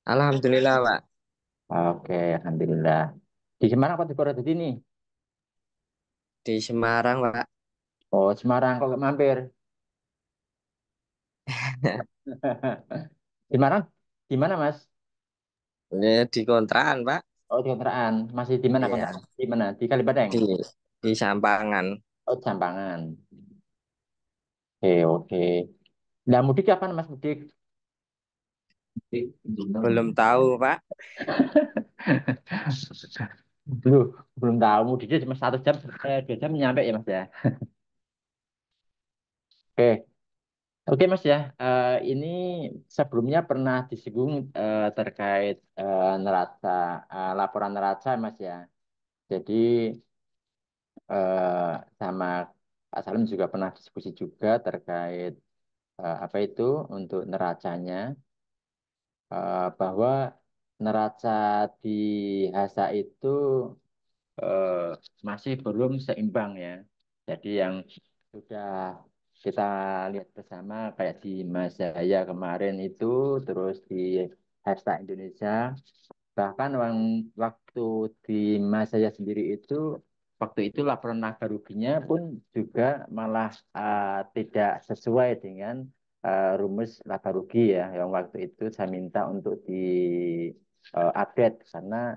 Alhamdulillah, Pak. Oke, alhamdulillah. Di Semarang apa di Purwodadi nih? Di Semarang, Pak. Oh, Semarang kok nggak mampir? Di Semarang, di mana Mas? Ini di kontrakan, Pak. Oh, di kontrakan. Masih di mana kontrakan? Iya, Di mana? Di Kalibadeng. di di Sampangan. Oh, Jambangan. Oke, oke. Nah, mudik kapan Mas mudik? Belum tahu, Pak. Belum, belum tahu. Mudiknya cuma 1 jam, 2 jam nyampe ya Mas ya. Oke, oke Mas ya. Ini sebelumnya pernah disinggung terkait neraca, laporan neraca Mas ya. Jadi sama Pak Salim juga pernah diskusi juga terkait apa itu untuk neracanya, bahwa neraca di Hasa itu eh, masih belum seimbang ya. Jadi yang sudah kita lihat bersama kayak di Mazaya kemarin itu, terus di Hasta Indonesia. Bahkan waktu di Mazaya sendiri itu, waktu itu laporan laba ruginya pun juga malah tidak sesuai dengan rumus laba rugi ya. Yang waktu itu saya minta untuk di update karena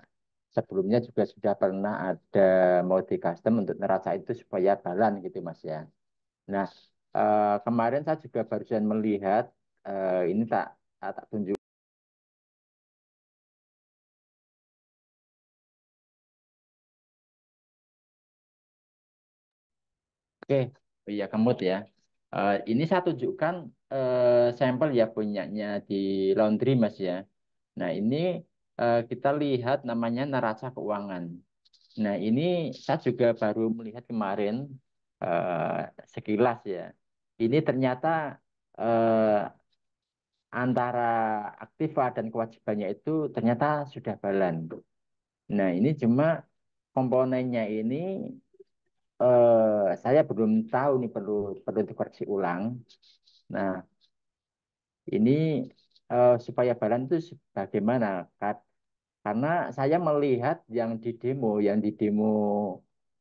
sebelumnya juga sudah pernah ada mode custom untuk neraca itu supaya balan gitu Mas ya. Nah, kemarin saya juga barusan melihat ini tak tunjuk. Oke, oh iya kemut ya. Ini saya tunjukkan sampel ya punyanya di laundry Mas ya. Nah, ini kita lihat namanya neraca keuangan. Nah, ini saya juga baru melihat kemarin sekilas ya. Ini ternyata eh, antara aktiva dan kewajibannya itu ternyata sudah balan. Nah, ini cuma komponennya ini saya belum tahu nih, perlu perlu dikoreksi ulang. Nah, ini supaya balan itu bagaimana? Karena saya melihat yang di demo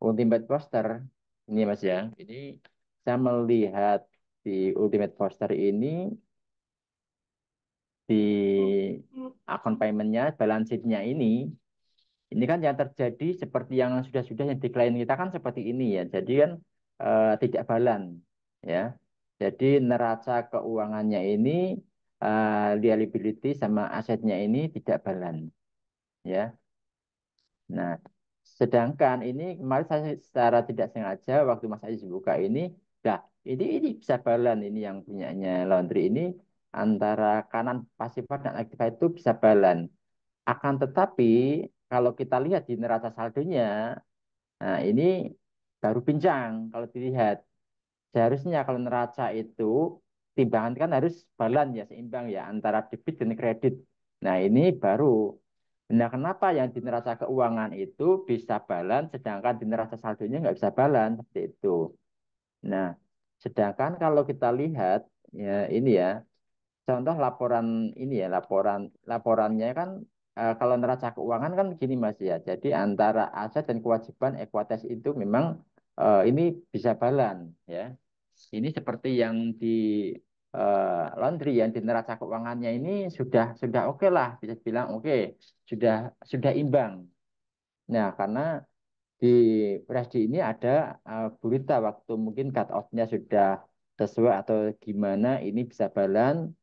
Ultimate Poster ini Mas ya. Ini saya melihat di Ultimate Poster ini di akun paymentnya, balance sheet-nya ini kan yang terjadi seperti yang sudah-sudah yang di klien kita kan seperti ini ya. Jadi kan tidak balan ya. Jadi neraca keuangannya ini liability sama asetnya ini tidak balan ya. Nah, sedangkan ini kemarin saya secara tidak sengaja waktu Mas Aziz buka dah ini bisa balan ini yang punyanya laundry ini antara kanan pasifan dan aktiva itu bisa balan. Akan tetapi kalau kita lihat di neraca saldonya, nah ini baru pincang kalau dilihat. Seharusnya kalau neraca itu timbangan kan harus balan ya, seimbang ya antara debit dan kredit. Nah ini baru. Nah kenapa yang di neraca keuangan itu bisa balan, sedangkan di neraca saldonya nggak bisa balan seperti itu. Nah sedangkan kalau kita lihat ya ini ya, contoh laporan ini ya, laporannya kan kalau neraca keuangan kan gini Mas ya. Jadi antara aset dan kewajiban ekuitas itu memang ini bisa balan ya. Ini seperti yang di laundry yang di neraca keuangannya ini sudah oke lah, bisa bilang oke, sudah imbang. Nah, karena di Presdi ini ada berita waktu mungkin cut off-nya sudah sesuai atau gimana ini bisa balan,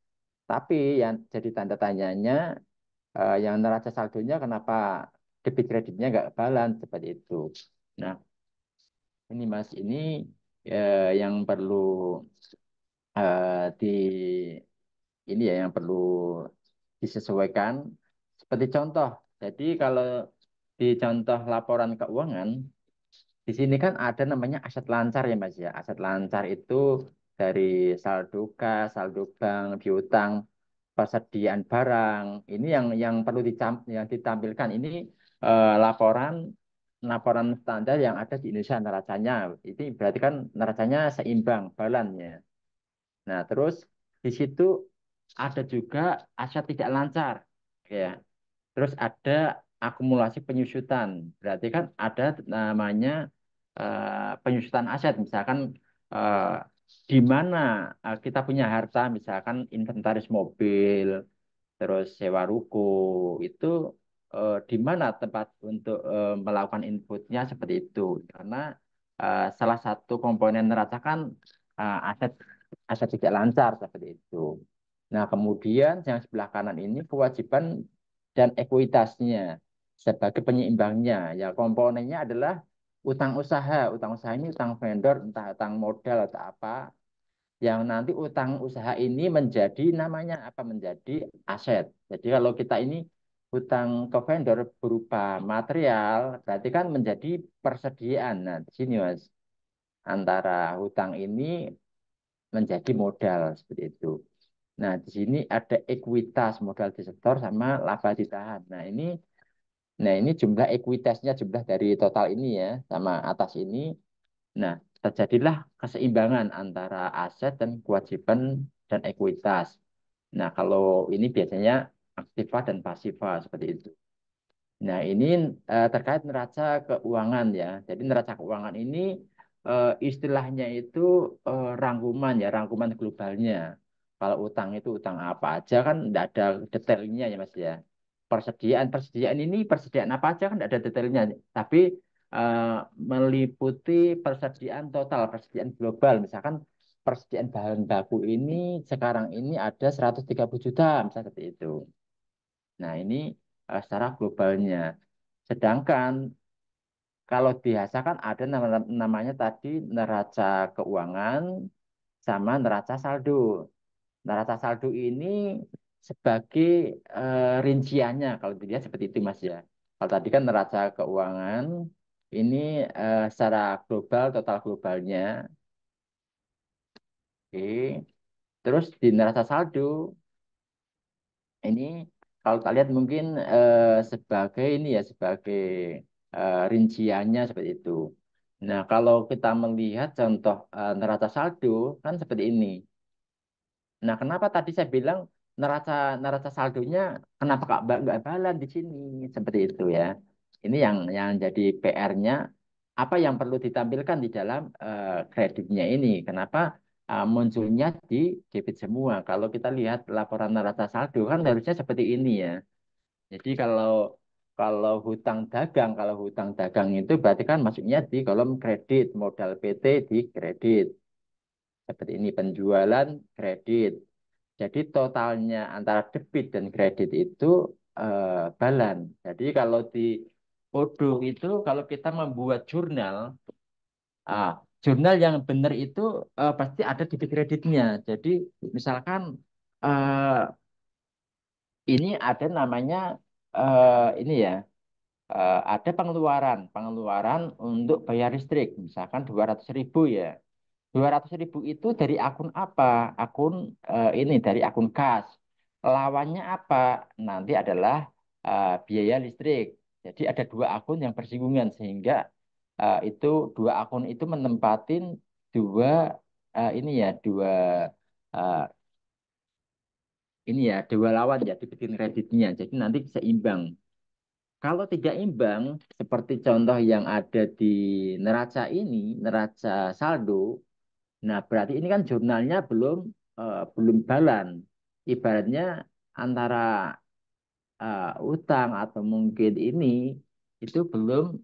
tapi yang jadi tanda tanyanya yang neraca saldonya kenapa debit kreditnya nggak balan seperti itu. Nah, ini Mas, ini yang perlu di ini ya yang perlu disesuaikan. Seperti contoh, jadi kalau di contoh laporan keuangan, di sini kan ada namanya aset lancar ya Mas ya. Aset lancar itu dari saldo kas, saldo bank, piutang, persediaan barang. Ini yang perlu yang ditampilkan ini laporan laporan standar yang ada di Indonesia neracanya. Ini berarti kan neracanya seimbang, balannya. Nah, terus di situ ada juga aset tidak lancar. Ya. Terus ada akumulasi penyusutan. Berarti kan ada namanya penyusutan aset. Misalkan eh, di mana kita punya harta, misalkan inventaris mobil, terus sewa ruko, itu di mana tempat untuk melakukan inputnya seperti itu. Karena salah satu komponen neraca kan aset aset tidak lancar seperti itu. Nah, kemudian yang sebelah kanan ini kewajiban dan ekuitasnya sebagai penyeimbangnya. Ya, komponennya adalah utang usaha. Utang usaha ini utang vendor, entah utang modal atau apa. Yang nanti utang usaha ini menjadi namanya apa? Menjadi aset. Jadi kalau kita ini utang ke vendor berupa material, berarti kan menjadi persediaan. Nah, di sini Mas, antara hutang ini menjadi modal seperti itu. Nah, di sini ada ekuitas modal disetor sama laba ditahan. Nah ini jumlah ekuitasnya jumlah dari total ini ya sama atas ini. Nah, terjadilah keseimbangan antara aset dan kewajiban dan ekuitas. Nah, kalau ini biasanya aktiva dan pasiva seperti itu. Nah, ini terkait neraca keuangan ya. Jadi neraca keuangan ini istilahnya itu rangkuman ya, rangkuman globalnya. Kalau utang itu utang apa aja kan tidak ada detailnya ya Mas ya. Persediaan ini persediaan apa aja kan tidak ada detailnya. Tapi eh, meliputi persediaan total, persediaan global. Misalkan persediaan bahan baku ini sekarang ini ada 130 juta misalnya seperti itu. Nah, ini secara globalnya. Sedangkan kalau biasa kan ada namanya tadi neraca keuangan sama neraca saldo. Neraca saldo ini sebagai rinciannya kalau dilihat seperti itu Mas ya. Kalau tadi kan neraca keuangan ini secara global total globalnya. Oke. Terus di neraca saldo ini kalau kalian mungkin sebagai ini ya sebagai rinciannya seperti itu. Nah, kalau kita melihat contoh neraca saldo kan seperti ini. Nah, kenapa tadi saya bilang neraca neraca saldonya kenapa nggak balan di sini seperti itu ya. Ini yang jadi PR-nya apa yang perlu ditampilkan di dalam kreditnya ini. Kenapa munculnya di debit semua? Kalau kita lihat laporan neraca saldo kan harusnya seperti ini ya. Jadi kalau hutang dagang itu berarti kan masuknya di kolom kredit, modal PT di kredit. Seperti ini penjualan kredit. Jadi totalnya antara debit dan kredit itu balan. Jadi kalau di Odoo itu kalau kita membuat ah, jurnal yang benar itu pasti ada debit kreditnya. Jadi misalkan eh, ini ada namanya ini ya ada pengeluaran untuk bayar listrik, misalkan 200.000 ya. 200.000 itu dari akun apa? Akun ini dari akun kas. Lawannya apa? Nanti adalah biaya listrik. Jadi ada dua akun yang bersinggungan sehingga itu dua akun itu menempatin dua ini ya eh, ini ya dua lawan ya dibikin kreditnya. Jadi nanti seimbang. Kalau tidak imbang, seperti contoh yang ada di neraca ini, neraca saldo, nah berarti ini kan jurnalnya belum balan. Ibaratnya antara utang atau mungkin ini itu belum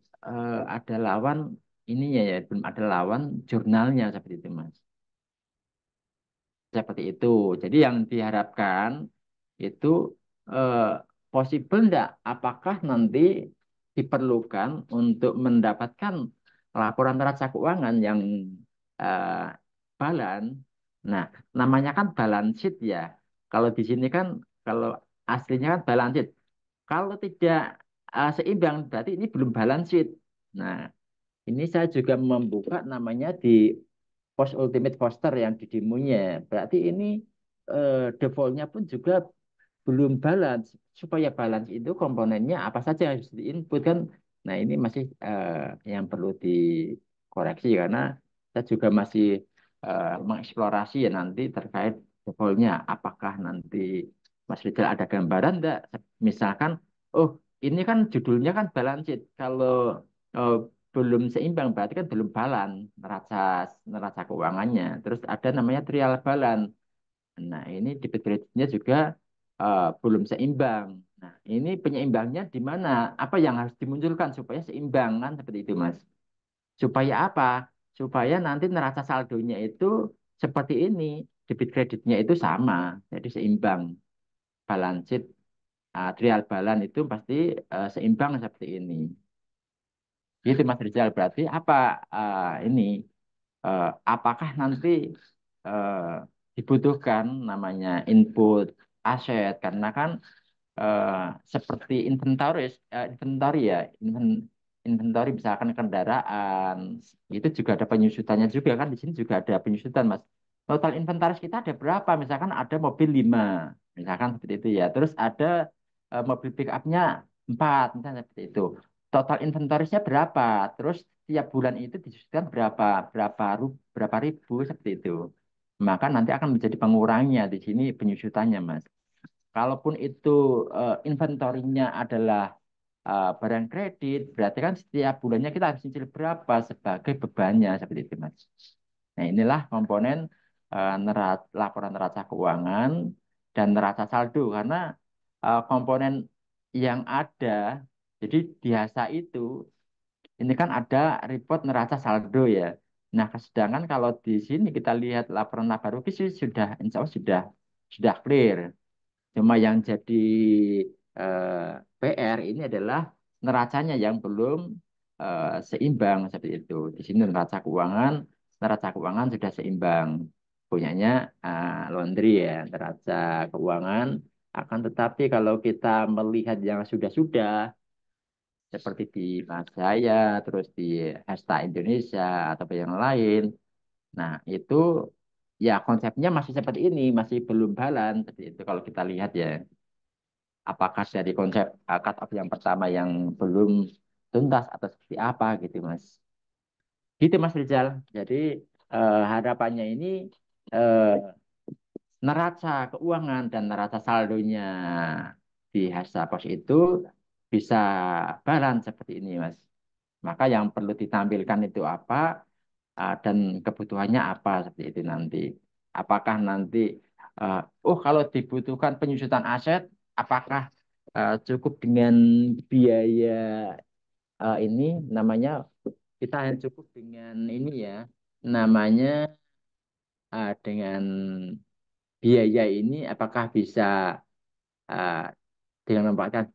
ada lawan ininya ya, belum ada lawan jurnalnya seperti itu, Mas. Seperti itu. Jadi yang diharapkan itu eh, possible enggak? Apakah nanti diperlukan untuk mendapatkan laporan neraca keuangan yang eh, balan? Nah, namanya kan balance sheet ya. Kalau di sini kan kalau aslinya kan balance sheet. Kalau tidak seimbang berarti ini belum balance sheet. Nah, ini saya juga membuka namanya di post ultimate poster yang di demonya. Berarti ini defaultnya pun juga belum balance. Supaya balance itu komponennya apa saja yang harus diinput kan. Nah ini masih yang perlu dikoreksi karena saya juga masih mengeksplorasi ya nanti terkait defaultnya. Apakah nanti Mas Rizal ada gambaran enggak? Misalkan, oh ini kan judulnya kan balance sheet. Kalau eh, belum seimbang berarti kan belum balance neraca neraca keuangannya. Terus ada namanya trial balance. Nah, ini debit kreditnya juga belum seimbang. Nah, ini penyeimbangnya di mana? Apa yang harus dimunculkan supaya seimbang kan seperti itu, Mas? Supaya apa? Supaya nanti neraca saldonya itu seperti ini, debit kreditnya itu sama, jadi seimbang. Balance sheet, trial balance itu pasti seimbang seperti ini. Gitu, Mas Rizal. Berarti apa ini? Apakah nanti eh, dibutuhkan namanya input aset karena kan eh, seperti inventory ya inventory misalkan kendaraan itu juga ada penyusutannya juga kan di sini juga ada penyusutan Mas. Total inventaris kita ada berapa? Misalkan ada mobil 5 misalkan seperti itu ya. Terus ada mobil pick upnya 4 misalnya seperti itu. Total inventarisnya berapa? Terus tiap bulan itu disusutkan berapa ribu seperti itu. Maka nanti akan menjadi pengurangnya di sini penyusutannya Mas. Kalaupun itu inventorinya adalah barang kredit, berarti kan setiap bulannya kita harus cicil berapa sebagai bebannya seperti itu, Mas. Nah, inilah komponen laporan neraca keuangan dan neraca saldo karena komponen yang ada, jadi biasa itu, ini kan ada report neraca saldo ya. Nah, sedangkan kalau di sini kita lihat laporan laba rugi sih sudah, insya Allah sudah clear. Cuma yang jadi PR ini adalah neracanya yang belum seimbang seperti itu. Di sini neraca keuangan sudah seimbang. Punyanya laundry ya, neraca keuangan. Akan tetapi kalau kita melihat yang sudah-sudah seperti di Masjaya, terus di Hesta Indonesia atau yang lain, nah itu ya konsepnya masih seperti ini, masih belum balance seperti itu kalau kita lihat ya apakah dari konsep cut off yang pertama yang belum tuntas atau seperti apa gitu Mas. Gitu Mas Rizal. Jadi harapannya ini eh, neraca keuangan dan neraca saldonya di Hasa Pos itu bisa balance seperti ini Mas. Maka yang perlu ditampilkan itu apa dan kebutuhannya apa seperti itu nanti. Apakah nanti kalau dibutuhkan penyusutan aset, apakah cukup dengan biaya ini namanya kita hanya cukup dengan ini ya namanya dengan biaya ini apakah bisa uh, dengan menempatkan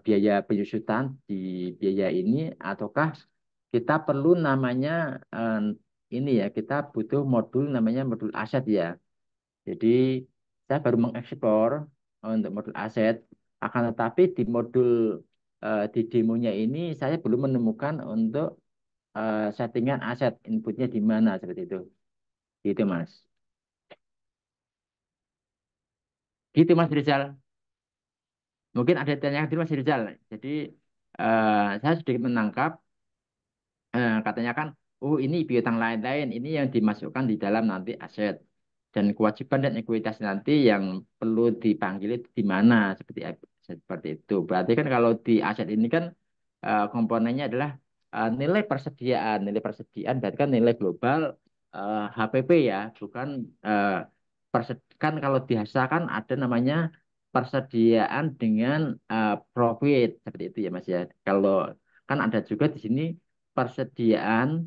biaya penyusutan di biaya ini ataukah kita perlu namanya ini ya kita butuh modul namanya modul aset ya. Jadi saya baru mengeksplor untuk modul aset akan tetapi di modul di demonya ini saya belum menemukan untuk settingan aset inputnya di mana seperti itu. Gitu Mas. Gitu Mas Rizal. Mungkin ada tanya dulu Mas Rizal. Jadi saya sedikit menangkap katanya kan, oh ini piutang lain-lain, ini yang dimasukkan di dalam nanti aset. Dan kewajiban dan ekuitas nanti yang perlu dipanggil itu di mana, seperti itu. Berarti kan kalau di aset ini kan komponennya adalah nilai persediaan berarti kan nilai global HPP ya, bukan kan kalau dihasilkan ada namanya persediaan dengan profit seperti itu ya Mas ya. Kalau kan ada juga di sini persediaan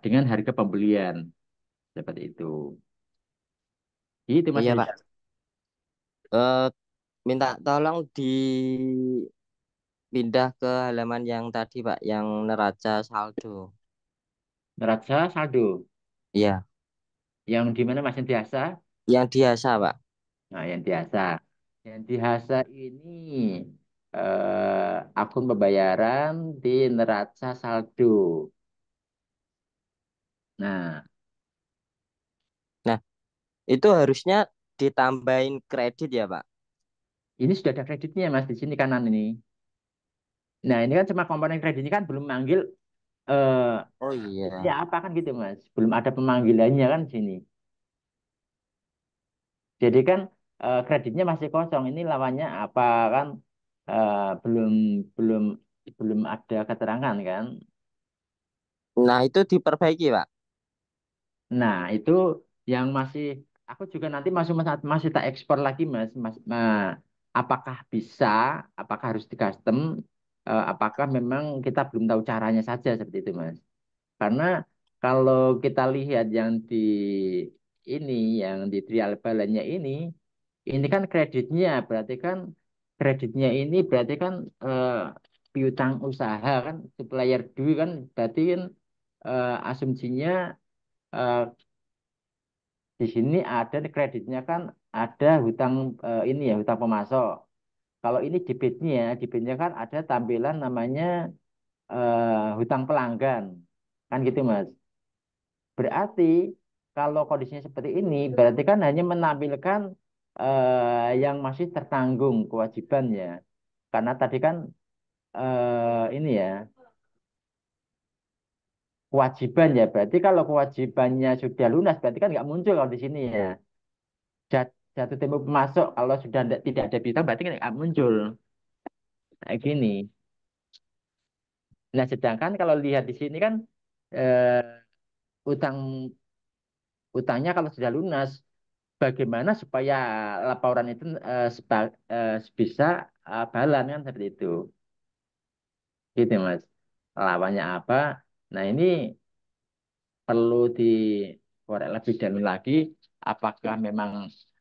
dengan harga pembelian seperti itu. Itu Mas Iya Rizal. Pak. Eh, Minta tolong dipindah ke halaman yang tadi Pak, yang neraca saldo. Neraca saldo Iya, yang di mana Mas yang biasa? yang biasa Pak. Nah, yang biasa. Yang biasa ini akun pembayaran di neraca saldo. Nah, Nah, itu harusnya ditambahin kredit ya Pak. ini sudah ada kreditnya Mas di sini kanan ini. Nah, ini kan cuma komponen kredit ini kan belum manggil eh Oh ya iya. apa kan gitu Mas. Belum ada pemanggilannya kan di sini. Jadi kan kreditnya masih kosong. Ini lawannya apa kan belum belum belum ada keterangan kan. Nah, itu diperbaiki, Pak. Nah, itu yang masih aku juga nanti masih tak ekspor lagi, Mas. Apakah bisa, apakah harus di custom, apakah memang kita belum tahu caranya saja seperti itu, Mas. Karena kalau kita lihat yang di ini, yang di trial balance-nya ini kan kreditnya, berarti kan kreditnya ini berarti kan piutang usaha kan, supplier due kan, berarti kan asumsinya eh, di sini ada kreditnya kan ada hutang ini ya hutang pemasok. Kalau ini debitnya kan ada tampilan namanya hutang pelanggan kan gitu Mas. Berarti kalau kondisinya seperti ini berarti kan hanya menampilkan yang masih tertanggung kewajibannya. Karena tadi kan ini ya kewajiban ya berarti kalau kewajibannya sudah lunas berarti kan nggak muncul kalau di sini ya. Jatuh tempo pemasok kalau sudah tidak ada bintang berarti kan nggak muncul kayak gini. Nah sedangkan kalau lihat di sini kan eh, utang utangnya kalau sudah lunas, bagaimana supaya laporan itu bisa balan kan seperti itu, gitu Mas. Lawannya apa? Nah ini perlu dikorek lebih dalam lagi. Apakah memang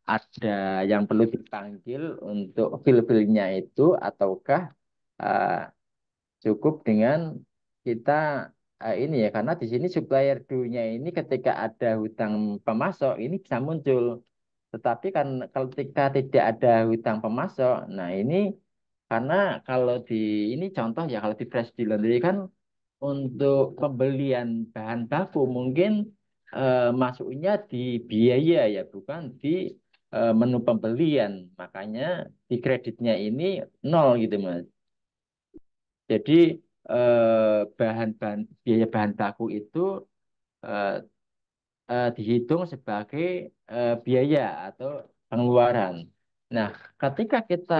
ada yang perlu dipanggil untuk fil-filnya itu, ataukah eh, cukup dengan kita ini ya karena di sini supplier due-nya ini ketika ada hutang pemasok ini bisa muncul. Tetapi kan kalau ketika tidak ada hutang pemasok, nah ini karena kalau di ini contoh ya kalau di fresh di laundry kan untuk pembelian bahan baku mungkin masuknya di biaya ya bukan di menu pembelian. Makanya di kreditnya ini nol gitu Mas. Jadi bahan-bahan biaya bahan baku itu eh, dihitung sebagai biaya atau pengeluaran. Nah, ketika kita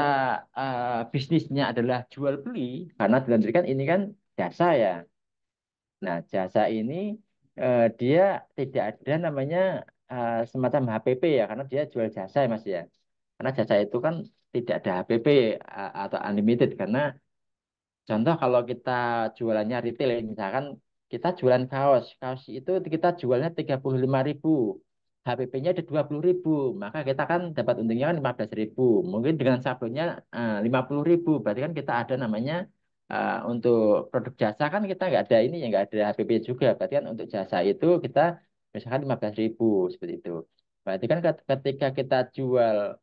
bisnisnya adalah jual beli, karena dilanjutkan ini kan jasa ya. Nah, jasa ini dia tidak ada namanya semacam HPP ya, karena dia jual jasa ya Mas ya. Karena jasa itu kan tidak ada HPP atau unlimited karena contoh kalau kita jualannya retail, ya, misalkan kita jualan kaos, kaos itu kita jualnya 35.000, HPP-nya ada 20.000, maka kita kan dapat untungnya kan 15.000. Mungkin dengan sablonnya 50.000, berarti kan kita ada namanya untuk produk jasa kan kita nggak ada ini ya nggak ada HPP juga, berarti kan untuk jasa itu kita misalkan 15.000 seperti itu. Berarti kan ketika kita jual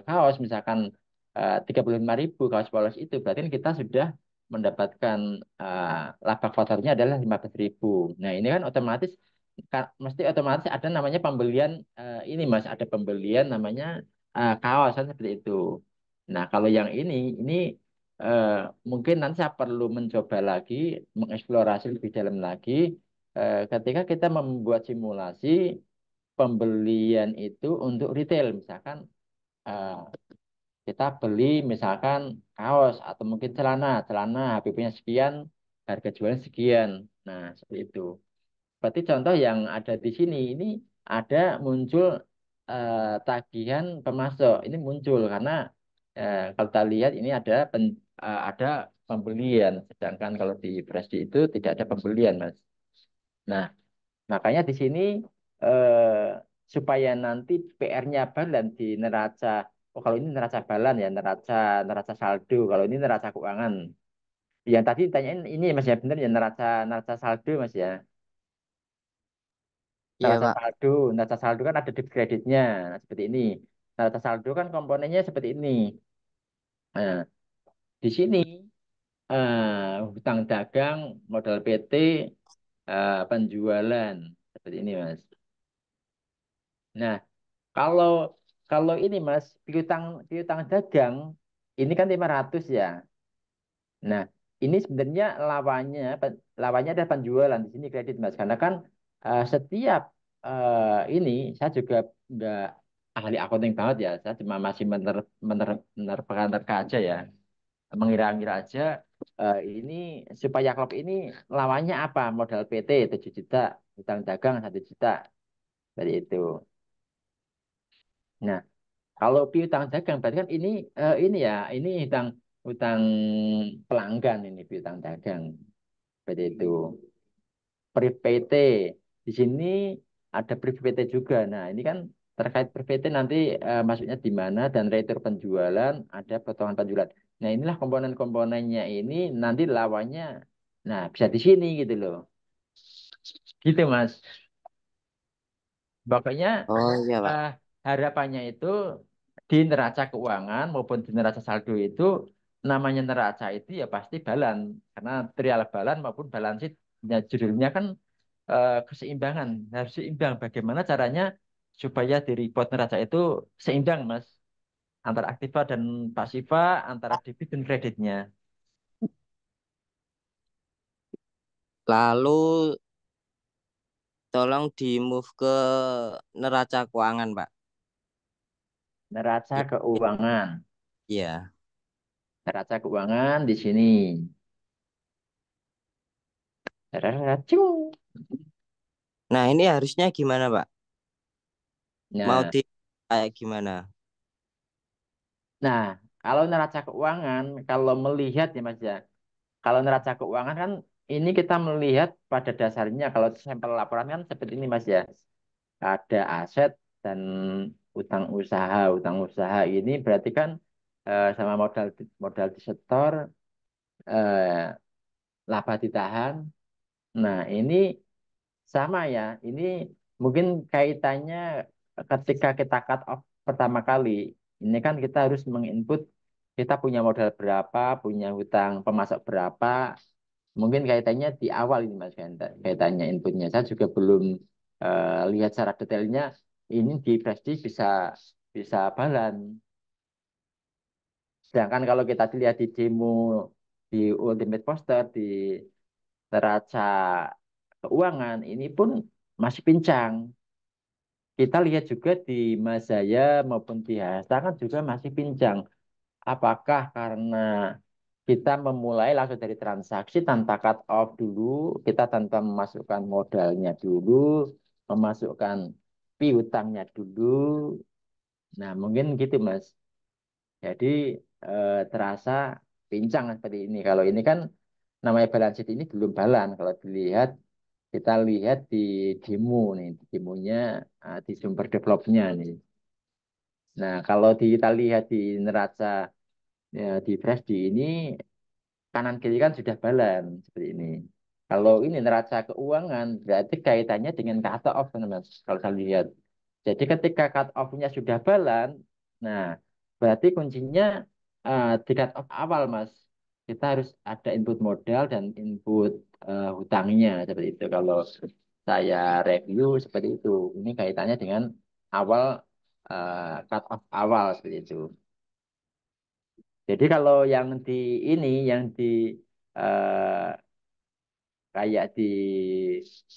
kaos misalkan 35.000 kaos polos itu berarti kan kita sudah mendapatkan laba kotornya adalah 15.000. Nah ini kan otomatis mesti otomatis ada namanya pembelian ini Mas ada pembelian namanya kawasan seperti itu. Nah kalau yang ini eh, mungkin nanti saya perlu mencoba lagi mengeksplorasi lebih dalam lagi ketika kita membuat simulasi pembelian itu untuk retail misalkan eh, kita beli misalkan kaos atau mungkin celana HPP-nya sekian, harga jualnya sekian. Nah, seperti itu. Berarti contoh yang ada di sini ini ada muncul tagihan pemasok. Ini muncul karena kalau kita lihat ini ada pembelian, sedangkan kalau di Brasdi itu tidak ada pembelian, Mas. Nah, makanya di sini supaya nanti PR-nya balan di neraca, oh kalau ini neraca balan ya, neraca neraca saldo, kalau ini neraca keuangan. Yang tadi ditanyain ini Mas ya benar ya neraca neraca saldo Mas ya. Iya, Pak. Neraca saldo kan ada debit kreditnya, nah, seperti ini. Neraca saldo kan komponennya seperti ini. Nah, di sini hutang dagang, modal PT, penjualan seperti ini Mas. Nah, Kalau kalau ini Mas, piutang piutang dagang ini kan 500 ya. Nah, ini sebenarnya lawannya ada penjualan di sini kredit Mas. Karena kan setiap ini saya juga enggak ahli accounting banget ya. Saya cuma masih menerka-nerka aja ya. Mengira-ngira aja ini supaya klub ini lawannya apa? Modal PT 7 juta, utang dagang 1 juta. Dari itu. Nah, kalau piutang dagang berarti kan ini ya, ini utang utang pelanggan ini piutang dagang. Seperti itu. Priv PT. Di sini ada priv PT juga. Nah, ini kan terkait priv PT nanti masuknya di mana dan retur penjualan, ada potongan penjualan. Nah, inilah komponen-komponennya ini nanti lawannya. Nah, bisa di sini gitu loh. Gitu, Mas. Pokoknya Oh iya Pak. eh, harapannya itu di neraca keuangan maupun di neraca saldo itu namanya neraca itu ya pasti balan karena trial balan maupun balance sheet ya judulnya kan keseimbangan harus seimbang bagaimana caranya supaya di report neraca itu seimbang Mas antara aktiva dan pasiva antara debit dan kreditnya. Lalu tolong di move ke neraca keuangan Pak. Neraca I- keuangan, Iya. neraca keuangan di sini. Cung. Nah ini harusnya gimana Pak? Mau Nah, di kayak gimana? nah, kalau neraca keuangan, kalau melihat ya Mas ya, kalau neraca keuangan kan ini kita melihat pada dasarnya kalau sampel laporan kan seperti ini Mas ya. Ada aset dan utang usaha. Utang usaha ini berarti kan sama modal modal disetor, eh, laba ditahan. Nah, ini sama ya. Ini mungkin kaitannya ketika kita cut off pertama kali. Ini kan kita harus menginput kita punya modal berapa, punya hutang pemasok berapa. Mungkin kaitannya di awal ini Mas kaitannya inputnya. Saya juga belum lihat secara detailnya ini di Flash bisa bisa balan. Sedangkan kalau kita lihat di demo di Ultimate Poster di neraca keuangan ini pun masih pincang. Kita lihat juga di Mazaya maupun di Hasta kan juga masih pincang. Apakah karena kita memulai langsung dari transaksi tanpa cut off dulu, kita tanpa memasukkan modalnya dulu, memasukkan piutangnya dulu. Nah, mungkin gitu, Mas. Jadi terasa pincang seperti ini. Kalau ini kan namanya balance sheet ini belum balan. Kalau dilihat, kita lihat di demo nih, di demonya di sumber developnya nih. Nah, kalau kita lihat di neraca ya, di Fresh ini kanan kiri kan sudah balan seperti ini. Kalau ini neraca keuangan berarti kaitannya dengan cut off kan, Mas. Kalau saya lihat. Jadi ketika cut off-nya sudah balan, nah berarti kuncinya di cut off awal, Mas. Kita harus ada input modal dan input hutangnya seperti itu. Kalau saya review seperti itu. Ini kaitannya dengan awal cut off awal seperti itu. Jadi kalau yang di ini, yang di eh, kayak di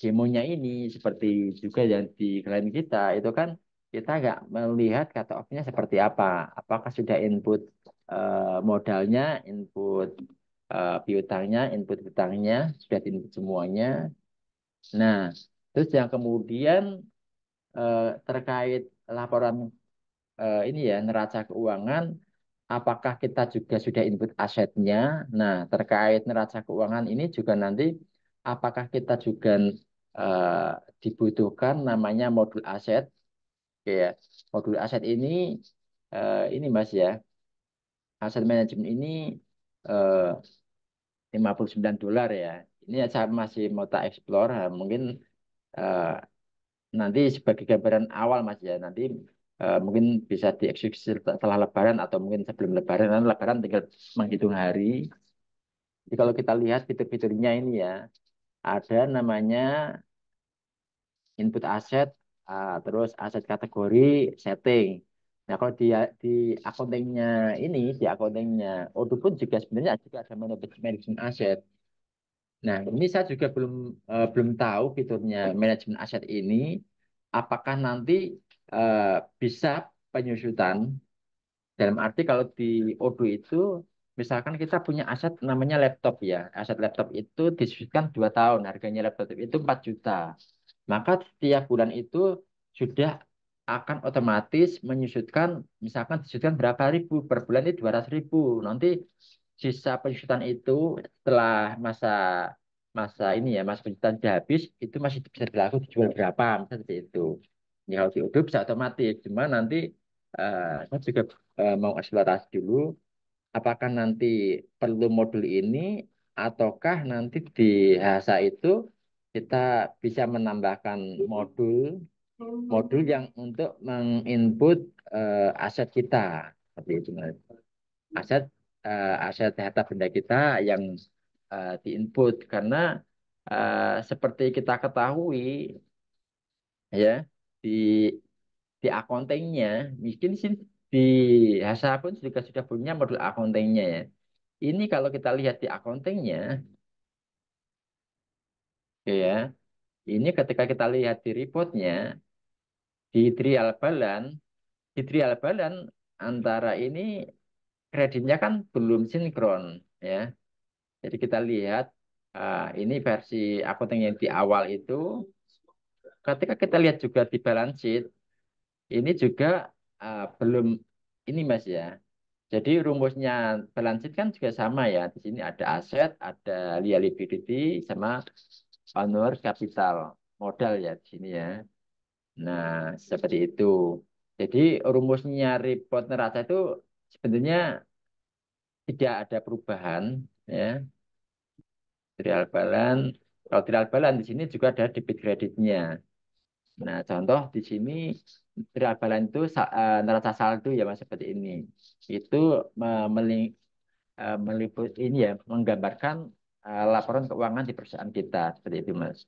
demonya ini, seperti juga yang di klien kita, itu kan kita nggak melihat kata off-nya seperti apa. Apakah sudah input modalnya, input piutangnya, input hutangnya, sudah input semuanya. Nah, terus yang kemudian terkait laporan ini ya neraca keuangan, apakah kita juga sudah input asetnya? Nah, terkait neraca keuangan ini juga nanti apakah kita juga eh, dibutuhkan namanya modul aset? Oke ya, modul aset ini Mas ya, aset manajemen ini eh, $59 ya. Ini saya masih mau tak explore, mungkin eh, nanti sebagai gambaran awal Mas ya, nanti mungkin bisa dieksekusi setelah Lebaran atau mungkin sebelum Lebaran. Nanti Lebaran tinggal menghitung hari. Jadi kalau kita lihat fitur-fiturnya ini ya, ada namanya input aset, terus aset kategori setting. Nah kalau di accountingnya ini, di accountingnya Odoo pun juga sebenarnya juga ada manajemen aset. Nah, ini saya juga belum tahu fiturnya manajemen aset ini apakah nanti bisa penyusutan. Dalam arti kalau di Odoo itu, misalkan kita punya aset namanya laptop ya. Aset laptop itu disusutkan 2 tahun, harganya laptop itu 4 juta. Maka setiap bulan itu sudah akan otomatis menyusutkan, misalkan disusutkan berapa ribu, per bulan itu 200 ribu. Nanti sisa penyusutan itu setelah masa masa ini ya, masa penyusutan sudah habis, itu masih bisa dilakukan dijual berapa, misalnya seperti itu. Ya, kalau di Odoo bisa otomatis, cuma nanti saya juga mau eksplorasi dulu apakah nanti perlu modul ini ataukah nanti di Hasa itu kita bisa menambahkan modul modul yang untuk menginput aset kita seperti itu Mas. Aset aset harta benda kita yang diinput karena seperti kita ketahui ya di accountingnya mungkin sih di Hasa pun juga sudah punya modul accountingnya ya. Ini kalau kita lihat di accountingnya ya, ini ketika kita lihat di reportnya di trial balan antara ini kreditnya kan belum sinkron ya. Jadi kita lihat ini versi accounting yang di awal itu ketika kita lihat juga di balance sheet ini juga belum ini Mas ya. Jadi rumusnya balance sheet kan juga sama ya. Di sini ada aset, ada liability, sama honor capital modal ya di sini ya. Nah, seperti itu. Jadi rumusnya report neraca itu sebenarnya tidak ada perubahan ya. Trial balance, kalau trial balance di sini juga ada debit kreditnya. Nah, contoh di sini trial balance itu neraca saldo ya Mas seperti ini. Itu meliput ini ya menggambarkan laporan keuangan di perusahaan kita seperti itu Mas.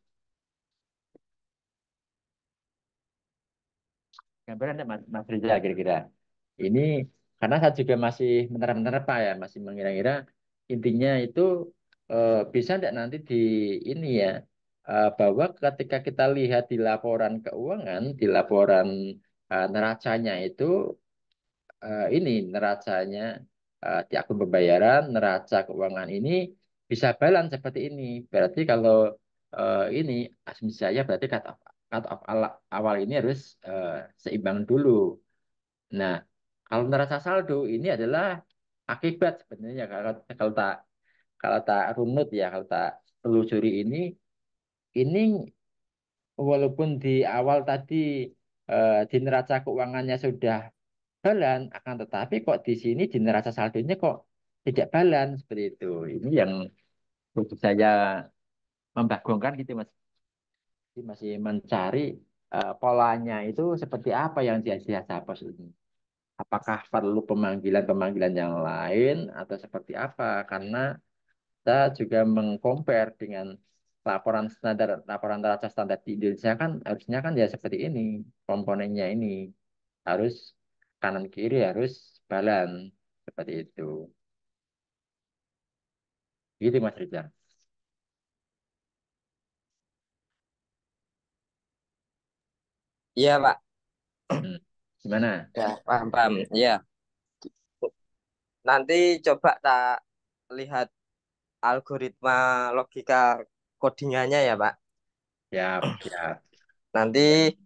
Gambaran enggak, Mas Rizal kira-kira. Ini karena saya juga masih menerpa-menerpa ya, masih mengira-ngira intinya itu bisa enggak nanti di ini ya bahwa ketika kita lihat di laporan keuangan, di laporan neracanya itu ini neracanya di akun pembayaran, neraca keuangan ini bisa balance seperti ini. Berarti kalau ini asumsi saya berarti cut off awal ini harus seimbang dulu. Nah, kalau neraca saldo ini adalah akibat sebenarnya kalau tak runut ya, kalau tak telusuri ini walaupun di awal tadi di neraca keuangannya sudah jalan, akan tetapi kok di sini di neraca saldonya kok tidak balance seperti itu. Ini yang untuk saya membagongkan gitu Mas. Jadi masih mencari polanya itu seperti apa yang dia pos ini. Apakah perlu pemanggilan-pemanggilan yang lain atau seperti apa? Karena kita juga mengcompare dengan laporan neraca standar di Indonesia kan harusnya kan ya seperti ini komponennya ini harus kanan kiri harus balance seperti itu. Gitu Mas Rizal. Iya, Pak. Hmm. Gimana? Ya, paham, paham. Iya. Nanti coba tak lihat algoritma logika codingannya ya, Pak. Siap, siap. Nanti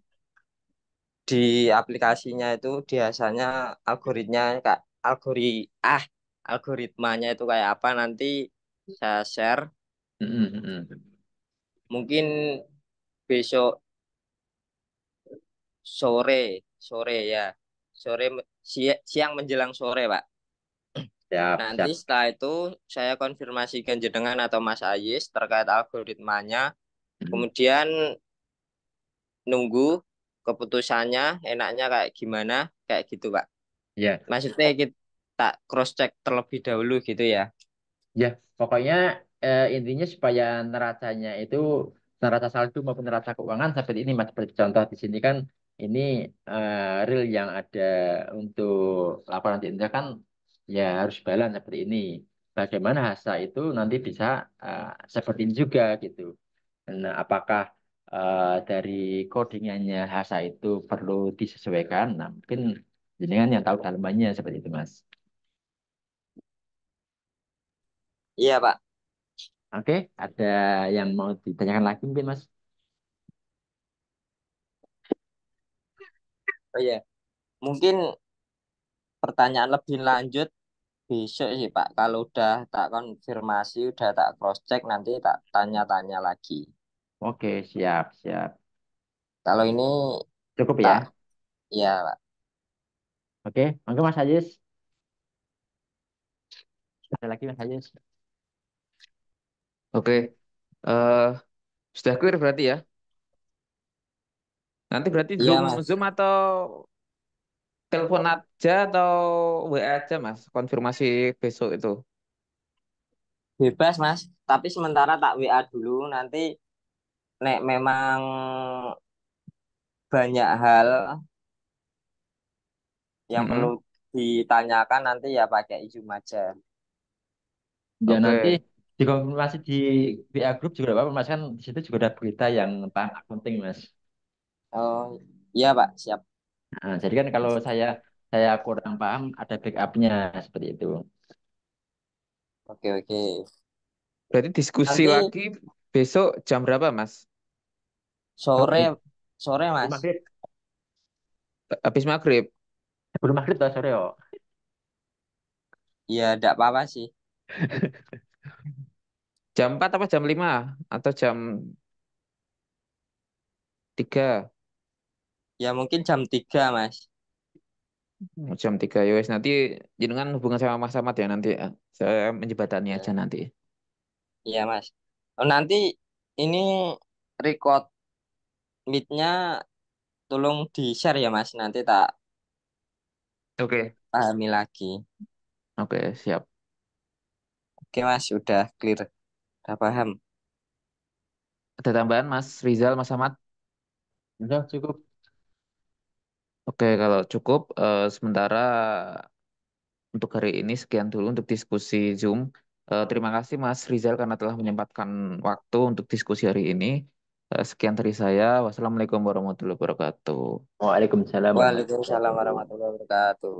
di aplikasinya itu biasanya algoritmanya kak algori ah algoritmanya itu kayak apa nanti saya share Mm, mm, mm. mungkin besok sore sore ya sore siang menjelang sore Pak. Siap, Nanti siap. setelah itu saya konfirmasikan jenengan atau Mas Ayis terkait algoritmanya. Mm. Kemudian nunggu keputusannya enaknya kayak gimana kayak gitu Pak. Ya, Maksudnya kita cross check terlebih dahulu gitu ya. ya. Pokoknya intinya supaya neracanya itu neraca saldo maupun neraca keuangan seperti ini Mas. Seperti contoh di sini kan ini real yang ada untuk laporan di Indonesia kan ya harus balance seperti ini. Bagaimana Hasa itu nanti bisa seperti ini juga gitu. Nah, apakah dari codingannya Hasa itu perlu disesuaikan. Nah, mungkin jenengan yang tahu dalamannya seperti itu, Mas. Iya, Pak. Oke, ada yang mau ditanyakan lagi mungkin, Mas? Oh iya, mungkin pertanyaan lebih lanjut besok sih Pak. Kalau udah tak konfirmasi, udah tak cross check, nanti tak tanya-tanya lagi. Oke, siap, siap. Kalau ini Cukup tak, ya. ya Pak. Oke, monggo Mas Ajis. Ada lagi Mas Ajis. Oke, eh sudah clear berarti ya. Nanti berarti Iya Zoom Mas, Zoom atau telepon aja atau WA aja Mas, konfirmasi besok itu. bebas Mas. Tapi sementara tak WA dulu, nanti nek memang banyak hal yang perlu Mm-mm. ditanyakan nanti ya pakai Zoom aja. Ya nanti Oke. dikonfirmasi di WA Group juga apa Mas kan di situ juga ada berita yang tentang akunting Mas. Oh iya Pak, siap. Nah, jadi kan kalau saya kurang paham ada backupnya seperti itu. Oke oke. Berarti diskusi Nanti lagi besok jam berapa Mas? Sore, sore sore sebelum Mas. maghrib, Habis maghrib. sebelum maghrib atau sore oh. Iya, tidak apa-apa sih. Jam 4 apa jam 5 atau jam 3? Ya mungkin jam 3 Mas. Jam 3 ya wes nanti jenengan hubungan sama Mas Ahmad ya nanti ya. Saya menjebatani aja Ya, nanti. iya Mas. Oh, nanti ini record meet-nya tolong di-share ya Mas. Nanti tak Oke. pahami lagi. Oke, siap. Oke Mas, sudah clear. Udah paham. Ada tambahan Mas Rizal, Mas Ahmad? Udah cukup. Oke, kalau cukup sementara untuk hari ini sekian dulu untuk diskusi Zoom. Terima kasih Mas Rizal karena telah menyempatkan waktu untuk diskusi hari ini. Sekian dari saya. Wassalamualaikum warahmatullahi wabarakatuh. Waalaikumsalam warahmatullahi Waalaikumsalam wabarakatuh. warahmatullahi wabarakatuh.